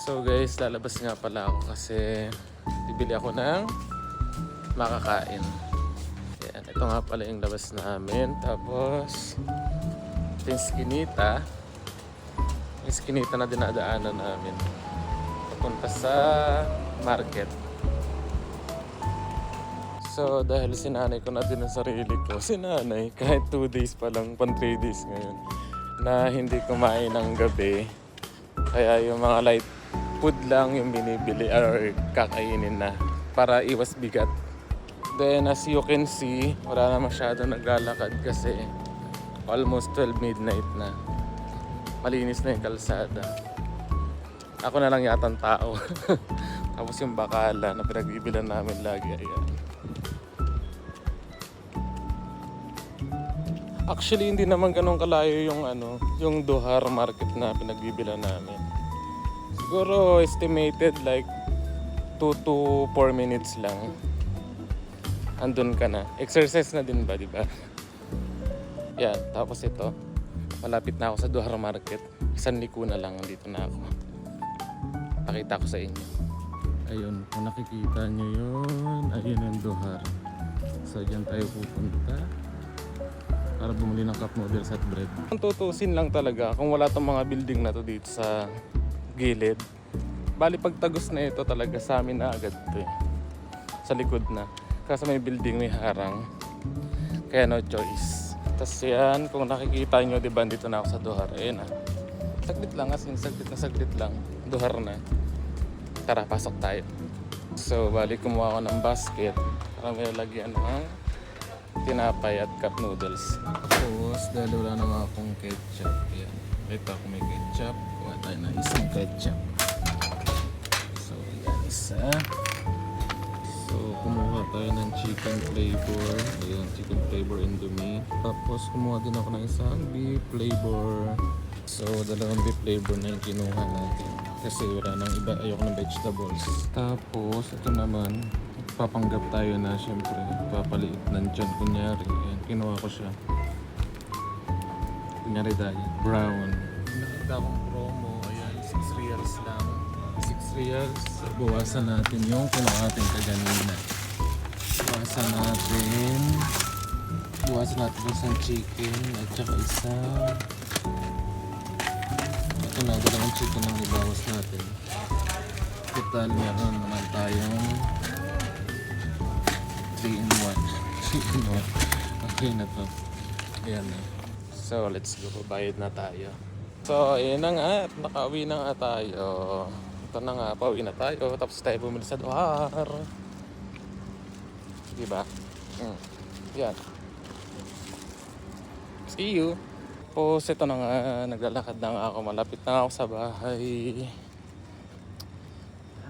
So guys, lalabas nga pala ako kasi bibili ako ng makakain. Yan, ito nga pala yung labas namin. Tapos, ito yung skinita na dinadaanan namin. Papunta sa market. So, dahil sinanay ko na din ang sarili ko, sinanay, kahit 2 days pa lang, 3 days ngayon, na hindi kumain ng gabi. Kaya yung mga light food lang yung binibili or kakainin na para iwas bigat. Then as you can see, wala na masyado naglalakad kasi almost 12 midnight na. Malinis na yung kalsada. Ako na lang yatang tao. Tapos yung bakala na pinagbibilan namin lagi, ayan. Actually, hindi naman ganun kalayo yung Duhar market na pinagbibilan namin. Siguro estimated like 2 to 4 minutes lang. Andun ka na. Exercise na din ba, di ba? Yan, tapos ito. Malapit na ako sa Duhar market. Isang liko na lang, andito na ako. Pakita ko sa inyo. Ayun, kung nakikita nyo yun, ayun ang Duhar. So, dyan tayo pupunta para bumili ng cup noodles at bread. Ang tutusin lang talaga kung wala tong mga building na to dito sa gilid. Bali pagtagos na ito talaga sa amin na agad to eh. Sa likod na. Kasi may building, may harang. Kaya no choice. Tapos yan, kung nakikita nyo, diba, dito na ako sa Duhar. Ayun na. Saglit lang, as in saglit lang. Duhar na. Tara, pasok tayo. So, bali kumuha ako ng basket para may lagyan ng tinapay at cup noodles. Tapos, dahil wala naman akong ketchup. Yan. Kita ko may ketchup. Kuha tayo na isang ketchup. So, yan isa. So, kumuha tayo ng chicken flavor. Ayan, chicken flavor Indomie. Tapos, kumuha din ako ng isang beef flavor. So, dalawang beef flavor na yung kinuha natin. Kasi wala nang iba. Ayoko ng vegetables. Tapos, ito naman. Papanggap tayo na syempre papaliit ng tiyan. Kunyari, ayan, kinuha ko siya. Kunyari dahil brown. Nakita akong promo. Ayan, 6 reals lang. 6 reals. So, bawasan natin yung kinuha natin kaganina. Bawasan natin isang chicken at saka isang ito na, dalawang chicken ang ibawas natin. Total meron naman tayong 3 in 1. 3 in 1. Okay na to. Ayan na. So, let's go. Bayad na tayo. So, ayan na nga. Nakauwi na nga tayo. Ito na nga. Pauwi na tayo. Tapos tayo bumili sa Duhar. Diba? Yan. See you. Tapos ito na nga. Naglalakad na nga ako. Malapit na ako sa bahay.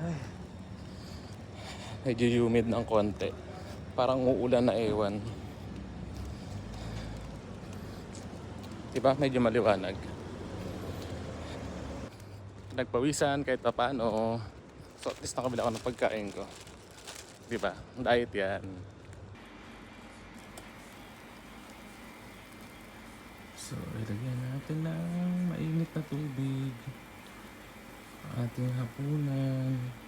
Ay. Medyo humid ng konti. Parang uulan na ewan. Diba? Medyo maliwanag. Nagpawisan kahit pa paano. So at least nakabila ako ng pagkain ko. Diba? Diet yan. So ilagyan natin ng mainit na tubig. Ating hapunan.